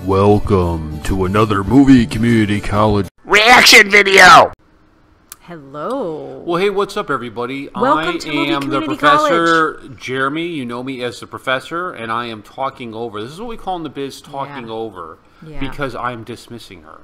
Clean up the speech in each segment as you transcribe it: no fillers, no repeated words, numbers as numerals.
Welcome to another movie community college reaction video. Hello. Well, hey, what's up, everybody? Welcome to Movie I am the Community Professor College. Jeremy. You know me as the Professor, and I am talking over. This is what we call in the biz talking Yeah. over, Yeah. because I'm dismissing her.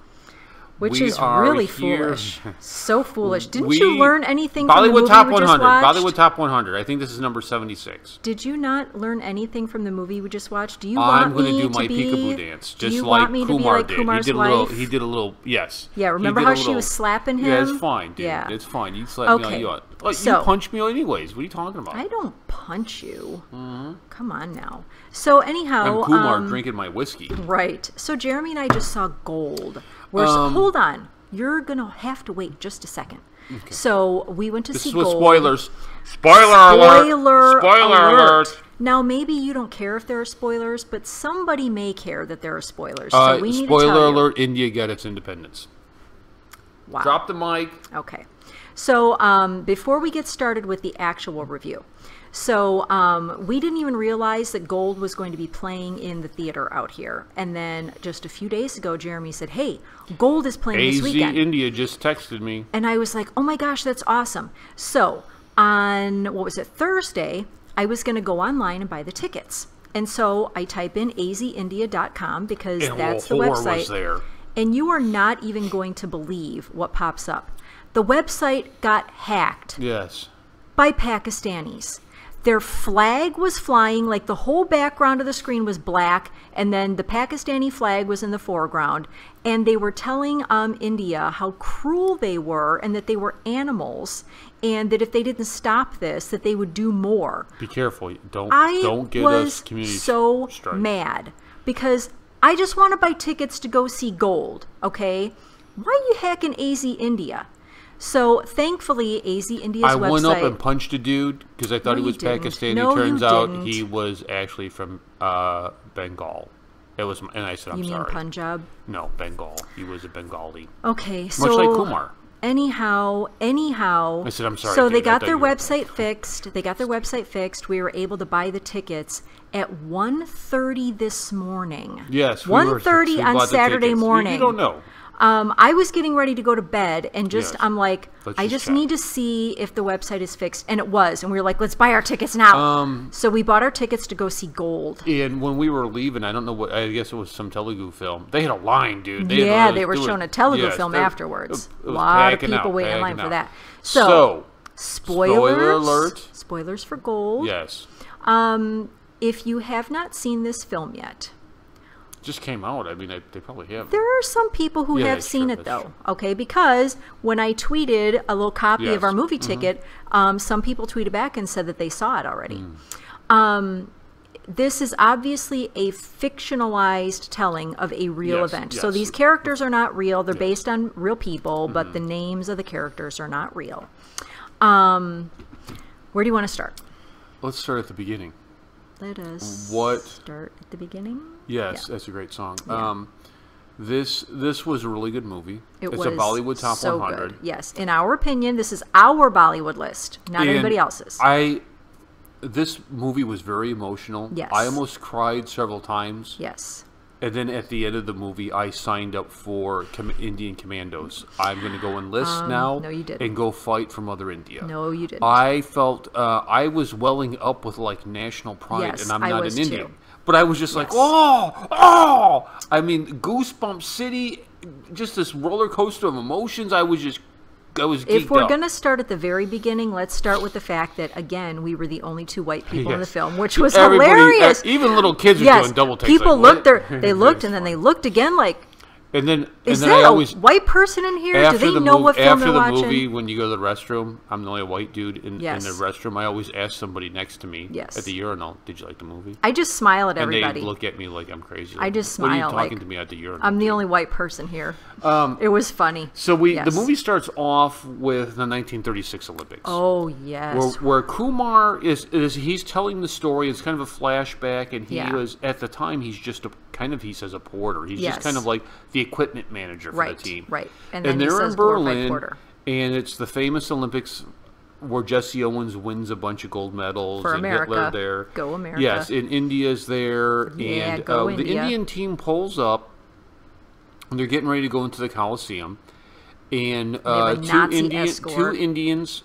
Which We is are really here- foolish. So foolish. Didn't We- you learn anything from the Bollywood movie Top we just 100. watched? Bollywood Top 100. I think this is number 76. Did you not learn anything from the movie we just watched? Do you I'm want going me to do my be, peekaboo dance, do just you like want me to be Kumar like did. Kumar's He did a wife? little. He did a little. Yes. Yeah, He remember did how a she little- was slapping him? Yeah, it's fine, dude. Yeah. It's fine. You slap me all Okay. you want. Like, So- you punch me anyways. What are you talking about? I don't punch you. Come on now. So anyhow, I'm Kumar drinking my whiskey. right. So Jeremy and I just saw Gold. Hold on. You're going to have to wait just a second. Okay. So we went to This see is with Gold. spoilers. Spoiler alert. Spoiler alert. Now, maybe you don't care if there are spoilers, but somebody may care that there are spoilers. So we need to Spoiler tell alert, India got its independence. Wow. Drop the mic. Okay. So before we get started with the actual review, so we didn't even realize that Gold was going to be playing in the theater out here. And then just a few days ago, Jeremy said, hey, Gold is playing this weekend. India just texted me. And I was like, oh my gosh, that's awesome. So on, what was it, Thursday, I was going to go online and buy the tickets. And so I type in azindia.com because And that's the whore website. was there. And you are not even going to believe what pops up. The website got hacked Yes. by Pakistanis. Their flag was flying, like the whole background of the screen was black, and then the Pakistani flag was in the foreground. And they were telling India how cruel they were and that they were animals, and that if they didn't stop this, that they would do more. Be careful. Don't get I us was community so strike. mad because I just want to buy tickets to go see Gold, okay? Why are you hacking AZ India? So thankfully, AZ India's I website... went up and punched a dude because I thought he was didn't. Pakistani. No, you Turns out didn't. he was actually from Bengal. It was, and I said, I'm You mean sorry. Punjab? No, Bengal. He was a Bengali. Okay, so... Much like Kumar. Anyhow, I said, I'm sorry, so dude, they I got thought their you were- website fixed. They got their website fixed. We were able to buy the tickets at 1:30 this morning. Yes. 1:30 we on bought the Saturday tickets. morning. You don't know. I was getting ready to go to bed, and just Yes. I'm like, Let's I just just check. need to see if the website is fixed, and it was. And we were like, let's buy our tickets now. So we bought our tickets to go see Gold. And when we were leaving, I don't know what, I guess it was some Telugu film. They had a line, dude. They were showing a Telugu film yes, afterwards. it A was lot of packing people out, waiting in line packing for out. that. So, spoilers. spoiler alert. Spoilers for Gold. Yes. If you have not seen this film yet, Just came out. I mean, they probably have. there are some people who Yeah, have that's seen true, it, that's though. true. Okay, because when I tweeted a little copy Yes. of our movie ticket, some people tweeted back and said that they saw it already. This is obviously a fictionalized telling of a real Yes, event. So yes. these characters are not real. They're based on real people, but the names of the characters are not real. Where do you want to start? Let's start at the beginning. Let us start at the beginning. Yes, Yeah. that's a great song. Yeah. This was a really good movie. It It's was a Bollywood Top so 100. good. Yes, in our opinion, this is our Bollywood list, not And anybody else's. This movie was very emotional. Yes. I almost cried several times. Yes. And then at the end of the movie, I signed up for Indian Commandos. I'm going to go enlist now no, you didn't. and go fight for Mother India. No, you didn't. I felt I was welling up with like national pride, Yes, and I'm I not was an too. Indian. But I was just like, Yes. oh! I mean, Goosebump City, just this roller coaster of emotions. I was geeked If we're up. going to start at the very beginning, let's start with the fact that, again, we were the only two white people in the Yes. film, which was Everybody, hilarious. even little kids were Yes, doing double takes. people like, looked there. They looked, and then they looked again like, And then is I there a always white person in here? Do after they the know movie, what film after they're the watching? movie, when you go to the restroom, I'm the only white dude in the Yes. restroom. I always ask somebody next to me Yes. at the urinal, "Did you like the movie?" I just smile at And everybody. they look at me like I'm crazy. I just What are you smile talking like, to me at the urinal? I'm the dude?" only white person here. It was funny. So the Yes. movie starts off with the 1936 Olympics. Oh, yes. Where Kumar is he's telling the story. It's kind of a flashback, and he Yeah. was at the time he's just he says a porter. He's Yes. just kind of like the equipment manager for Right, the team. right. And then he they're says in glorified Berlin, porter. and it's the famous Olympics where Jesse Owens wins a bunch of gold medals. For and America. Hitler there. Go America. Yes, and India's there. Yeah, and go the India. Indian team pulls up. And they're getting ready to go into the Coliseum. And have a Nazi escort. two Indians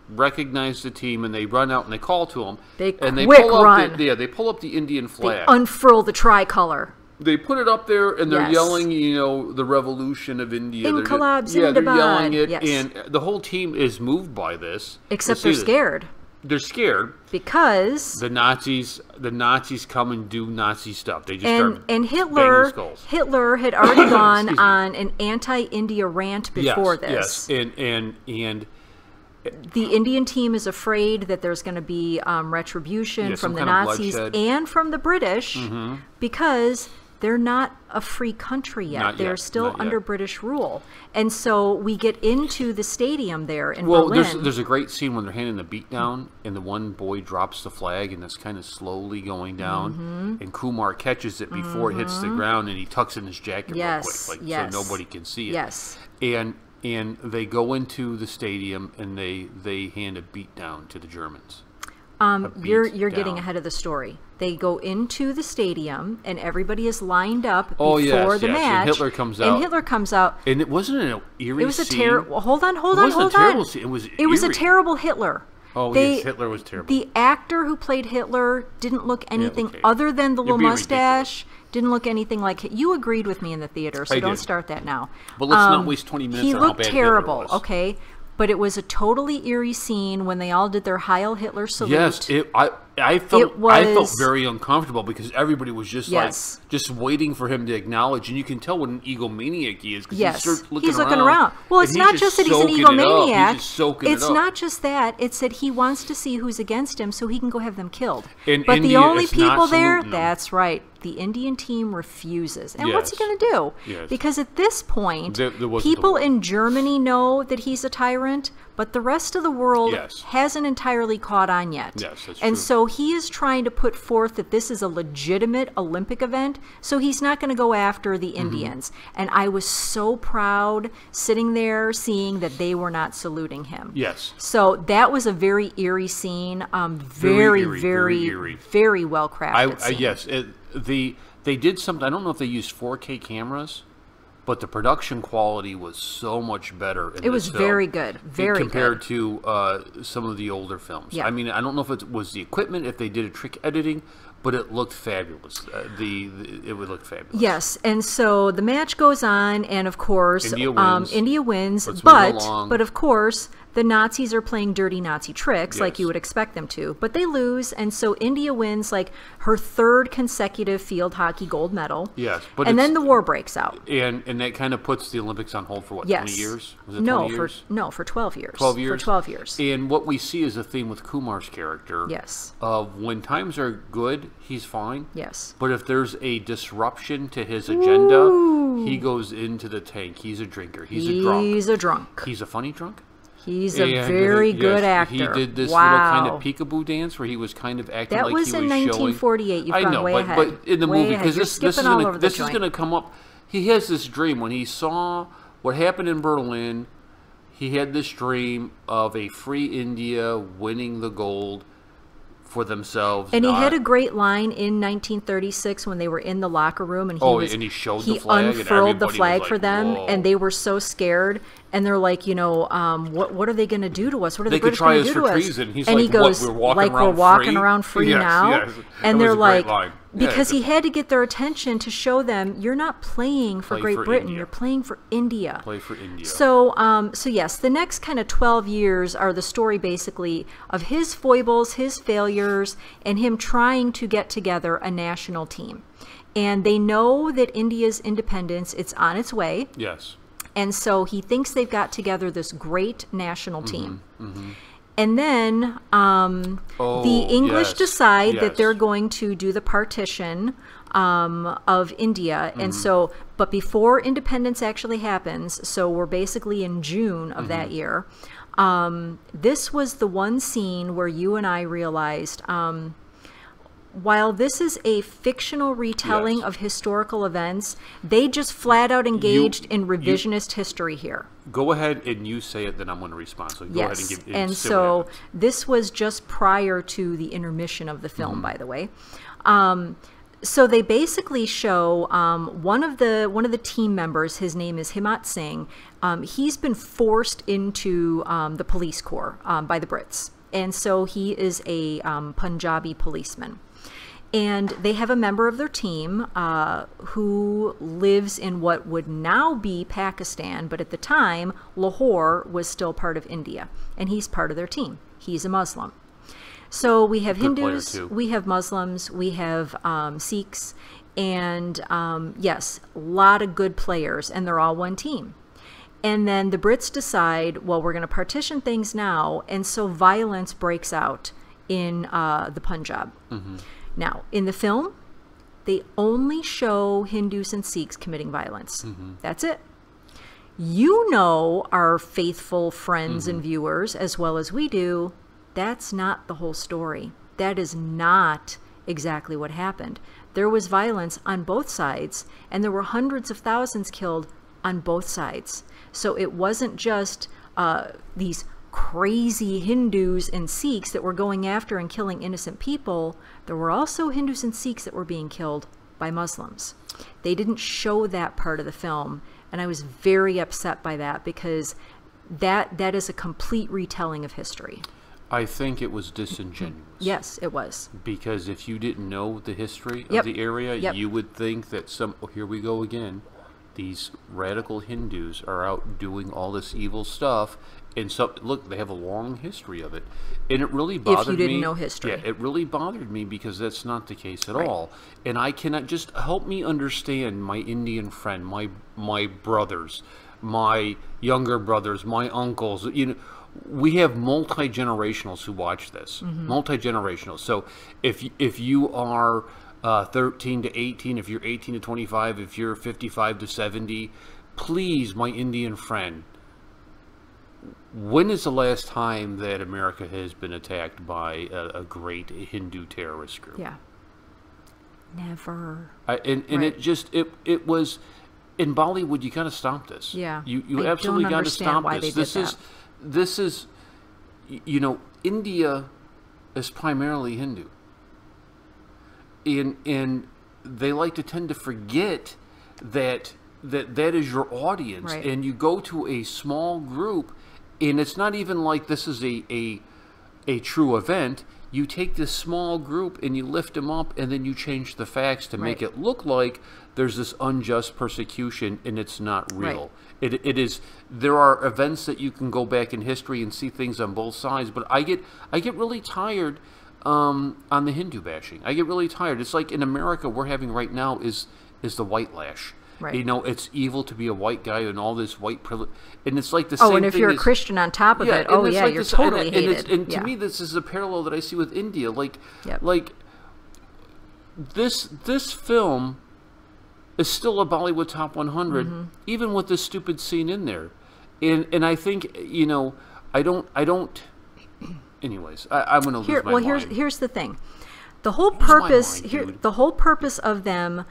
recognize the team, and they run out and they call to them. They and quick pull run. Up they pull up the Indian They flag. unfurl the tricolor. They put it up there, and they're Yes. yelling, the revolution of India. Inqilab they're Zindabad. yelling it, Yes. and the whole team is moved by this. Except You'll they're see scared. They're scared. Because... The Nazis come and do Nazi stuff. They just start And banging Hitler skulls. had already gone Excuse me. on an anti-India rant before this. Yes, and The Indian team is afraid that there's going to be retribution Yeah, from some the kind of Nazis bloodshed. and from the British because they're not a free country yet. Not They're yet, still not yet. under British rule. And so we get into the stadium there in well, Berlin. there's a great scene when they're handing the beat down, and the one boy drops the flag, and it's kind of slowly going down, and Kumar catches it before it hits the ground, and he tucks in his jacket Yes, real quick, yes. so nobody can see it. Yes. And they go into the stadium, and they hand a beat down to the Germans. You're beat getting down. ahead of the story. They go into the stadium, and everybody is lined up Oh, before yes, the yes. match. And Hitler comes And out. Hitler comes out. And it wasn't an eerie It was a scene. terrible. Hold on. It wasn't a terrible scene. It was a eerie. terrible Hitler. Oh, yes, Hitler was terrible. The actor who played Hitler didn't look anything okay. other than the You're little being mustache. Didn't look anything like you agreed with me in the theater, so I don't did. start that now. But let's not waste 20 minutes He on how looked bad Hitler terrible. was. Okay. But it was a totally eerie scene when they all did their Heil Hitler salute. Yes, I felt It was- very uncomfortable because everybody was just Yes. like just waiting for him to acknowledge, and you can tell what an egomaniac he is because Yes, he's he's looking around. Well, it's and not he's just that he's an soaking it up. egomaniac. He's just soaking It's it up. not just that. It's that he wants to see who's against him so he can go have them killed. And but the India only is not people there, saluting him. that's right, the Indian team refuses. And what's he Yes. going to do? Yes. Because at this point, There wasn't people a- in Germany know that he's a tyrant, but the rest of the world Yes. hasn't entirely caught on yet. Yes, that's and true. so he is trying to put forth that this is a legitimate Olympic event, so he's not going to go after the Mm-hmm. Indians. And I was so proud sitting there seeing that they were not saluting him. Yes. So that was a very eerie scene. Very, eerie, very, very eerie. very well crafted scene. Yes, they did something. I don't know if they used 4K cameras, but the production quality was so much better. It was very good, very compared good. to some of the older films. Yeah. I mean, I don't know if it was the equipment, if they did a trick editing, but it looked fabulous. It would look fabulous. Yes, and so the match goes on, and of course, India wins. Let's move but along. but of course, the Nazis are playing dirty Nazi tricks like Yes. you would expect them to, but they lose, and so India wins like her third consecutive field hockey gold medal. Yes, but and then it's- the war breaks out. And that kind of puts the Olympics on hold for what, Yes. 20 years? Was it No, 20 years? for 12 years. 12 years? For 12 years. And what we see is a theme with Kumar's character. Yes. Of when times are good, he's fine. Yes. But if there's a disruption to his agenda, he goes into the tank. He's a drinker. He's a drunk. He's a drunk. He's a funny drunk. He's a And, very yes, good actor. He did this wow. little kind of peekaboo dance where he was kind of acting That like was he in was 1948. showing. You've I gone know, way but, ahead. but in the Way movie, ahead. because You're this is skipping all over the this is joint. going to come up. He has this dream when he saw what happened in Berlin. He had this dream of a free India winning the gold for themselves. And he not- had a great line in 1936 when they were in the locker room, and he showed the flag, and unfurled the everybody flag was for like, them, "Whoa." and they were so scared, and they're like, what are they going to do to us? What are They the could British try going to us do for to us? treason. He's and like, he goes, "What, we're walking like around we're walking free?" around free Yes, now, yes. and That they're was a great like, line. because Yeah. he had to get their attention to show them you're not playing for Play Great for Britain, India. you're playing for India. Play for India. So, so yes, the next kind of 12 years are the story basically of his foibles, his failures, and him trying to get together a national team. And they know that India's independence, it's on its way. Yes. And so he thinks they've got together this great national team. And then the English yes, decide yes. that they're going to do the partition of India. And so, but before independence actually happens, so we're basically in June of that year, this was the one scene where you and I realized while this is a fictional retelling Yes. of historical events, they just flat out engaged in revisionist history here. Go ahead and you say it, then I'm going to respond. So go ahead and give. And say what so happens. this was just prior to the intermission of the film, by the way. So they basically show one of the team members. His name is Himat Singh. He's been forced into the police corps by the Brits, and so he is a Punjabi policeman. And they have a member of their team who lives in what would now be Pakistan, but at the time, Lahore was still part of India, and he's part of their team. He's a Muslim. So we have Good player, Hindus, too. we have Muslims, we have Sikhs, and yes, a lot of good players, and they're all one team. And then the Brits decide, well, we're going to partition things now, and so violence breaks out in the Punjab. Now, in the film, they only show Hindus and Sikhs committing violence. That's it. You know, our faithful friends and viewers, as well as we do, that's not the whole story. That is not exactly what happened. There was violence on both sides, and there were hundreds of thousands killed on both sides. So it wasn't just these crazy Hindus and Sikhs that were going after and killing innocent people. There were also Hindus and Sikhs that were being killed by Muslims. They didn't show that part of the film, and I was very upset by that because that is a complete retelling of history. I think it was disingenuous. Yes, it was. Because if you didn't know the history of Yep. the area, Yep. you would think that here we go again. These radical Hindus are out doing all this evil stuff. And so, look, they have a long history of it. And it really bothered me. didn't know history. Yeah, it really bothered me because that's not the case at all. And I cannot just help me understand my Indian friend, my brothers, my younger brothers, my uncles. You know, we have multi-generationals who watch this. Multi-generational. So if you are 13 to 18, if you're 18 to 25, if you're 55 to 70, please, my Indian friend, when is the last time that America has been attacked by a great Hindu terrorist group? Yeah. Never. And it was in Bollywood. You got to stop this. Yeah. You I absolutely don't got to understand stop why this. they did This is, you know, India is primarily Hindu, and they like to tend to forget that is your audience, Right. and you go to a small group. And it's not even like this is a true event. You take this small group and you lift them up, and then you change the facts to make Right. it look like there's this unjust persecution, and it's not real. It is. There are events that you can go back in history and see things on both sides. But I get really tired on the Hindu bashing. I get really tired. It's like in America we're having right now is the white lash. Right. You know, it's evil to be a white guy and all this white privilege. And it's like the same thing. Oh, and if you're a Christian on top of it, oh and it's yeah, like you're this, totally and hated. And to Yeah. me, this is a parallel that I see with India. Like this film is still a Bollywood top 100, even with this stupid scene in there. And I think, you know, I don't. Anyways, I'm going to lose my mind. Here's the thing. The whole my purpose mind, here, dude. the whole purpose of them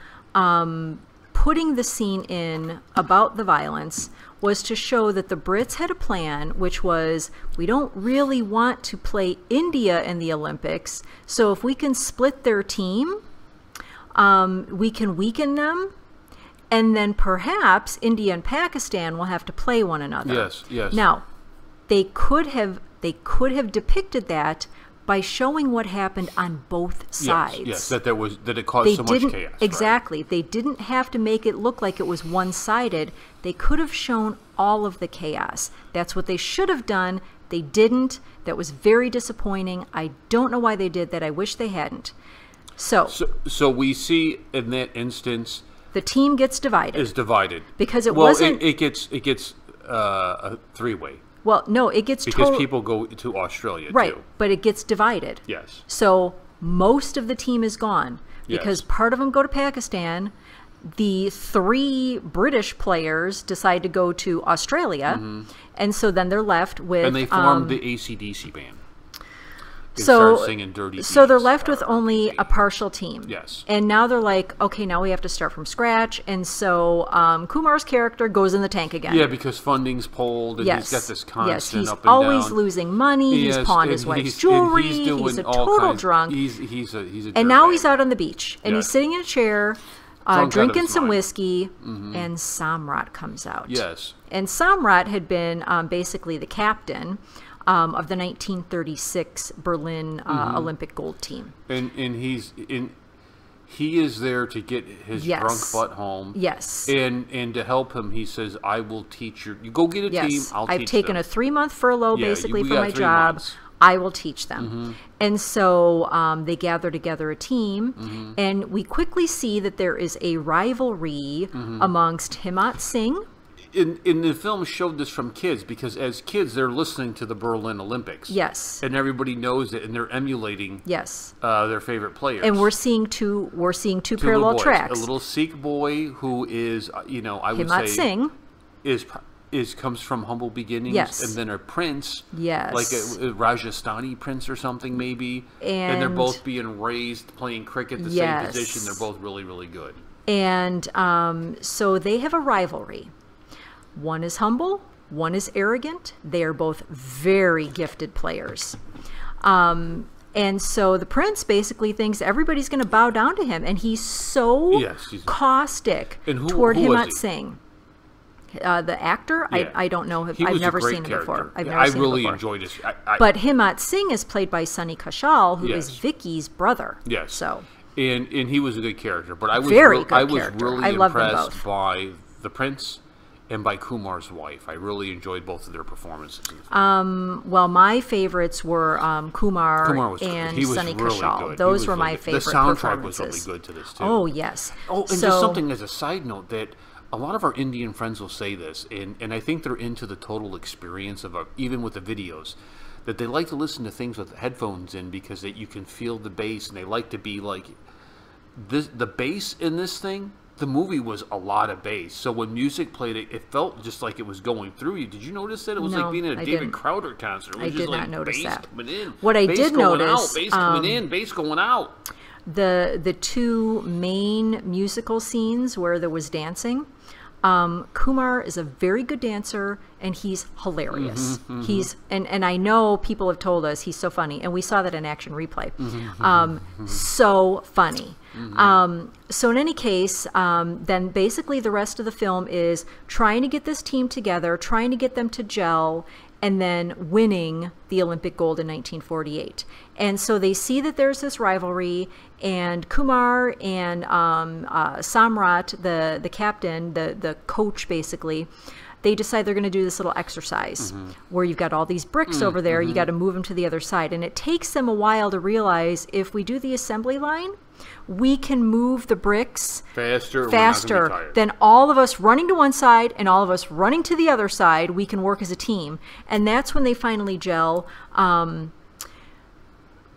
putting the scene in about the violence was to show that the Brits had a plan, which was, we don't really want to play India in the Olympics, so if we can split their team, we can weaken them, and then perhaps India and Pakistan will have to play one another. Yes, yes. Now, they could have depicted that by showing what happened on both sides. Yes, that it caused so much chaos. Right. Exactly. They didn't have to make it look like it was one-sided. They could have shown all of the chaos. That's what they should have done. They didn't. That was very disappointing. I don't know why they did that. I wish they hadn't. So we see in that instance the team gets divided. Is divided because it wasn't. It gets a three-way. Well, no, it gets because people go to Australia right, too. But it gets divided. Yes. So most of the team is gone because part of them go to Pakistan. The 3 British players decide to go to Australia, and so then they're left with. And they formed the AC/DC band. and start singing dirty so they're beats left with or only a partial team. Yes. And now they're like, okay, now we have to start from scratch. And so Kumar's character goes in the tank again. Yeah, because funding's pulled, and Yes. he's got this constant he's up and always down. losing money. Yes, He's pawned and his wife's he's jewelry. doing He's a all total kinds- drunk. He's a And now dirtbag. he's out on the beach, and he's Yes. sitting in a chair, Drunk out of drinking his some mind. whiskey, and Samrat comes out. Yes. And Samrat had been basically the captain of the 1936 Berlin Olympic gold team. And he is there to get his Yes. drunk butt home. Yes. And to help him, he says, "I will teach you. You go get a team. Yes, I'll I've teach taken them." a 3-month furlough Yeah, basically we for got my 3 job. months. I will teach them. And so they gather together a team, and we quickly see that there is a rivalry amongst Himmat Singh. In the film showed this from kids, because as kids they're listening to the Berlin Olympics. Yes. And everybody knows it, and they're emulating Yes. their favorite players. And we're seeing two Two parallel little boys. tracks. A little Sikh boy who is, I would Himmat say, Singh. is comes from humble beginnings, Yes. and then a prince, Yes. like a Rajasthani prince or something maybe, and they're And- both being raised playing cricket the Yes. same position. They're both really, really good. And so they have a rivalry. One is humble, one is arrogant. They are both very gifted players. And so the prince basically thinks everybody's going to bow down to him. And he's so Yes, he's- caustic And toward who was Himmat he? Singh. The actor, Yeah. I don't know. He I've was a never great seen him character. before. I've Yeah, never I seen him really before. enjoyed his. But Himmat Singh is played by Sunny Kashal, who is Yes. Vicky's brother. Yes. So And he was a good character, but I was Very good I was character. really I love them impressed both. by the prince and by Kumar's wife. I really enjoyed both of their performances. well, my favorites were Kumar, Kumar was and he was Sunny really Kashal. good. He Those was were really my good. favorite The soundtrack performances. was really good to this too. Oh yes. Oh, and so, just something as a side note that a lot of our Indian friends will say this, and I think they're into the total experience of even with the videos, that they like to listen to things with headphones in because you can feel the bass, and they like to be like the bass in this thing. The movie was a lot of bass, so when music played, it felt just like it was going through you. Did you notice that? It was No, like being at a I David didn't. Crowder concert. It was I just did like not notice bass that. coming in, What I bass did going notice, out, bass coming in, bass going out. the two main musical scenes where there was dancing. Kumar is a very good dancer, and he's hilarious. He's and I know people have told us he's so funny, and we saw that in Action Replay. So funny. So in any case, then basically the rest of the film is trying to get this team together, trying to get them to gel, and then winning the Olympic gold in 1948. And so they see that there's this rivalry, and Kumar and Samrat, the captain, the coach basically, they decide they're going to do this little exercise where you've got all these bricks over there, you got to move them to the other side. And it takes them a while to realize if we do the assembly line, we can move the bricks faster than all of us running to one side and all of us running to the other side. We can work as a team. And that's when they finally gel.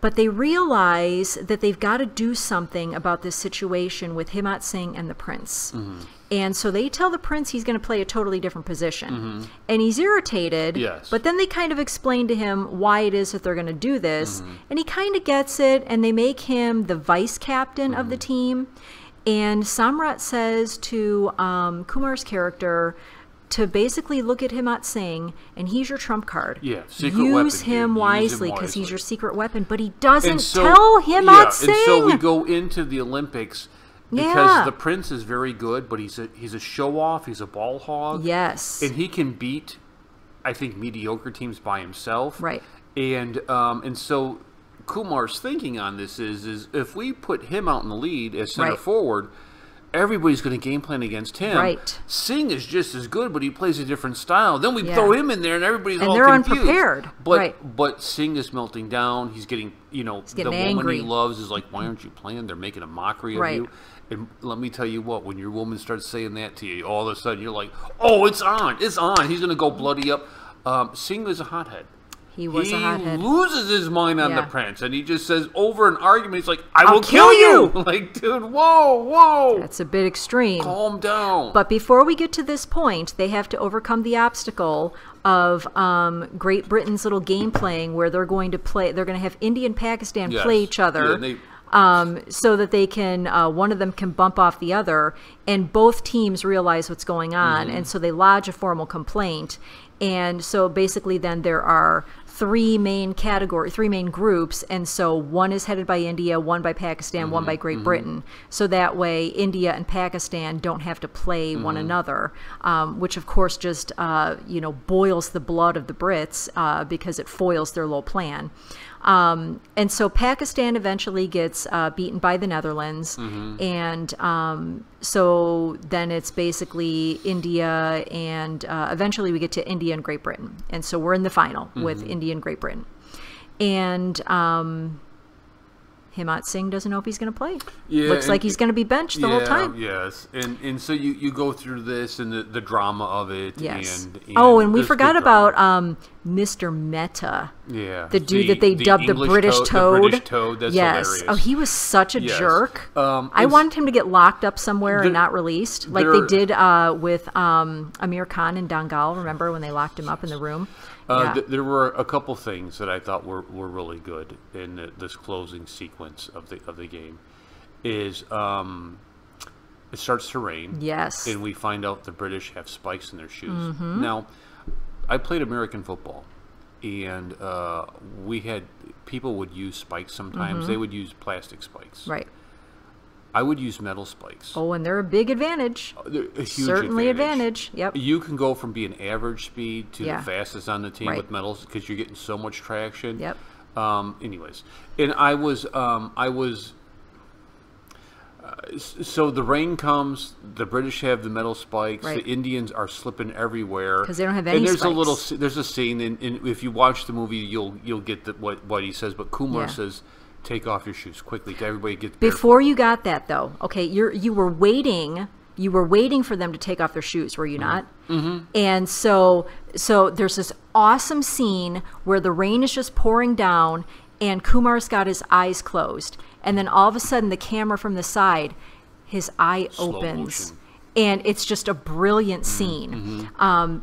But they realize that they've got to do something about this situation with Himmat Singh and the prince. And so they tell the prince he's going to play a totally different position. And he's irritated, Yes. but then they kind of explain to him why it is that they're going to do this. And he kind of gets it, and they make him the vice captain of the team. And Samrat says to Kumar's character to basically look at Himmat Singh, and he's your trump card. Yeah, secret Use weapon, him dude. Use him wisely because he's wisely. your secret weapon. But he doesn't And so- tell Himmat Singh. And so we go into the Olympics because Yeah. the prince is very good, but he's a show off. He's a ball hog. Yes. And he can beat, I think, mediocre teams by himself. Right. And so Kumar's thinking on this is if we put him out in the lead as center Right. forward, everybody's going to game plan against him. Right. Singh is just as good, but he plays a different style. Then we Yeah. throw him in there, and everybody's And all they're confused. unprepared. But Right. but Singh is melting down. He's getting the getting woman angry. he loves is like, why aren't you playing? They're making a mockery of Right. you. And let me tell you what, when your woman starts saying that to you, all of a sudden you're like, oh, it's on. He's going to go bloody up. Singh is a hothead. He was a hothead. He loses his mind on the Yeah. prince, and he just says over an argument, he's like, I will kill you! Like, dude, whoa. That's a bit extreme. Calm down. But before we get to this point, they have to overcome the obstacle of Great Britain's little game playing where they're going to have India and Pakistan play each other. So that they can, one of them can bump off the other, and both teams realize what's going on, and so they lodge a formal complaint. And so basically then there are three main groups, and so one is headed by India, one by Pakistan, one by Great Britain. So that way India and Pakistan don't have to play one another, which of course just boils the blood of the Brits because it foils their little plan. And so Pakistan eventually gets beaten by the Netherlands, and so then it's basically India, and eventually we get to India and Great Britain. And so we're in the final with India and Great Britain. And Himmat Singh doesn't know if he's going to play. Yeah, looks like he's going to be benched the whole time. Yes, and so you go through this and the drama of it. Yes. And we forgot about Mr. Mehta. Yeah. The dude that they dubbed the British Toad. The British Toad, that's hilarious. Oh, he was such a jerk. I wanted him to get locked up somewhere and not released, like they did with Amir Khan and Dangal. Remember when they locked him up in the room? There were a couple things that I thought were really good in this closing sequence of the game. Is it starts to rain. Yes. And we find out the British have spikes in their shoes. Now, I played American football, and people would use spikes sometimes. They would use plastic spikes. Right. I would use metal spikes. Oh, and they're a big advantage. They're a huge Certainly advantage. Yep. You can go from being average speed to the fastest on the team Right. with metals because you're getting so much traction. Yep. Anyways, and I was so the rain comes. The British have the metal spikes. Right. The Indians are slipping everywhere Because they don't have any And there's spikes. there's a scene, and if you watch the movie, you'll get what he says. But Kumar says, take off your shoes quickly to everybody get Before you got that though, okay, you were waiting for them to take off their shoes, were you not? And so there's this awesome scene where the rain is just pouring down and Kumar's got his eyes closed, and then all of a sudden the camera from the side, his eye opens. motion. And it's just a brilliant scene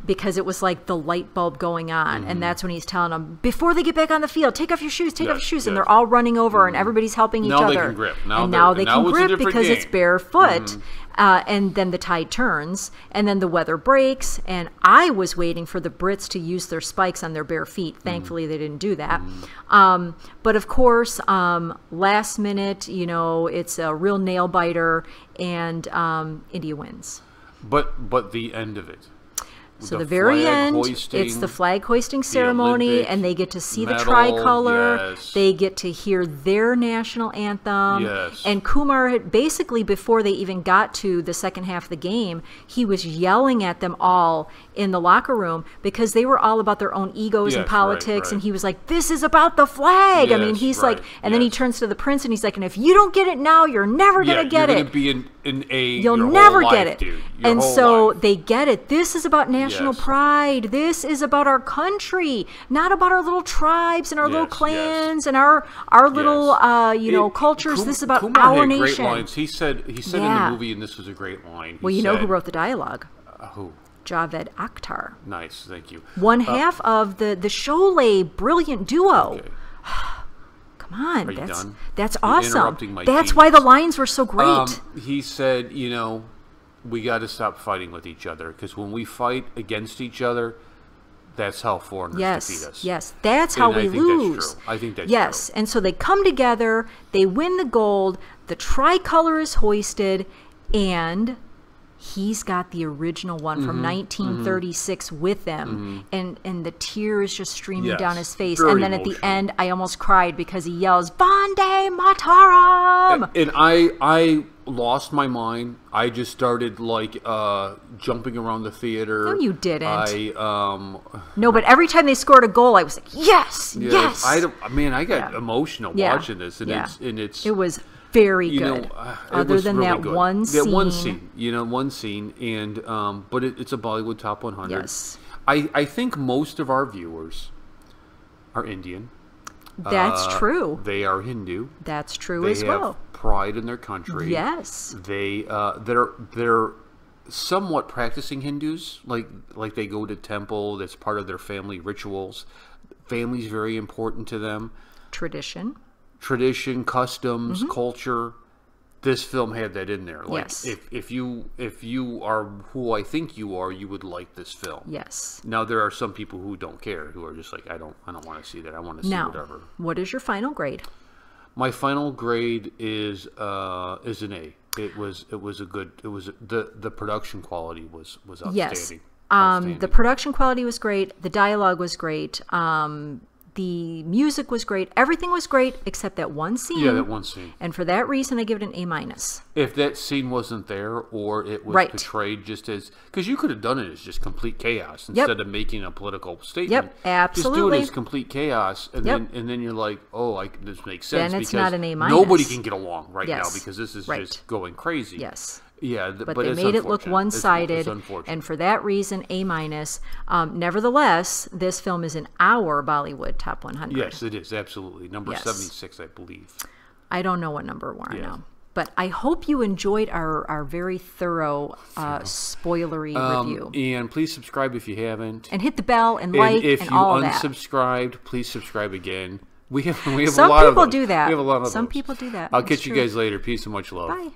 because it was like the light bulb going on. And that's when he's telling them, before they get back on the field, take off your shoes, take off your shoes. And they're all running over and everybody's helping each other. Now they can grip. Now they can grip because it's game. barefoot. And then the tide turns and then the weather breaks. And I was waiting for the Brits to use their spikes on their bare feet. Thankfully, they didn't do that. But of course, last minute, it's a real nail biter, and India wins. But the end of it. So the very end, it's the flag hoisting ceremony, Olympic and they get to see the medal, tricolor. yes. They get to hear their national anthem. Yes. And Kumar had basically, before they even got to the second half of the game, he was yelling at them all in the locker room because they were all about their own egos and Yes, politics. right. And he was like, "This is about the flag." I mean, Yes, he's right, like, and then he yes. turns to the prince and he's like, "And if you don't get it now, you're never gonna get you're it. gonna be in a You'll your never whole get life, it." dude. Your And whole so life. they get it. This is about national Yes. pride. This is about our country, not about our little tribes and our little Yes, clans and our little cultures. This is about Kumar our had nation. Great lines. He said in Yeah. the movie, and this was a great line. Well, you know who wrote the dialogue? Who? Javed Akhtar. Nice, thank you. One half of the Sholay brilliant duo. Okay. Come on, Are you done? that's You're awesome. interrupting my That's why the genius. lines were so great. He said, we got to stop fighting with each other because when we fight against each other, that's how foreigners defeat us. Yes, that's how And we I think lose. That's true. I think that's yes, true. and so they come together, they win the gold, the tricolor is hoisted, and he's got the original one from 1936 with him, and the tears just streaming Yes, down his face. very And then at the emotional. end, I almost cried because he yells, "Vande Mataram!" And I lost my mind. I just started jumping around the theater. No, you didn't. I No, but every time they scored a goal, I was like, "Yes, yes!" I got Yeah. emotional Yeah. watching this, and Yeah. it's It was very good. it Other was than really that good. one scene. That one scene, and but it's a Bollywood top 100. Yes. I think most of our viewers are Indian. That's true. They are Hindu. That's true They as have well. pride in their country. Yes. They're somewhat practicing Hindus. Like they go to temple. That's part of their family rituals. Family's very important to them. Tradition, customs, culture. This film had that in there. Like, yes. If you are who I think you are, you would like this film. Yes. Now there are some people who don't care, who are just like, I don't want to see that. I want to see Now, whatever. what is your final grade? My final grade is an A. The production quality was outstanding. Yes. Outstanding. The production quality was great. The dialogue was great. The music was great. Everything was great except that one scene. Yeah, that one scene. And for that reason, I give it an A-. If that scene wasn't there, or it was Right. portrayed just as... Because you could have done it as just complete chaos instead of making a political statement. Yep, absolutely. Just do it as complete chaos, and Yep. then you're like, oh, this makes sense. Then it's because not an A-. Nobody can get along right now Yes. because this is Right. just going crazy. Yes. Yeah, But but they it's made it look unfortunate. one-sided, It's unfortunate. and for that reason, A-. Nevertheless, this film is in our Bollywood Top 100. Yes, it is, absolutely. Number Yes. 76, I believe. I don't know what number we're on Yeah. now. But I hope you enjoyed our very thorough, spoilery review. And please subscribe if you haven't. And hit the bell and like And if and you all that. unsubscribed, please subscribe again. We have Some a lot of people those. do that. We have a lot of Some those. people do that. I'll It's catch you true. guys later. Peace and much love. Bye.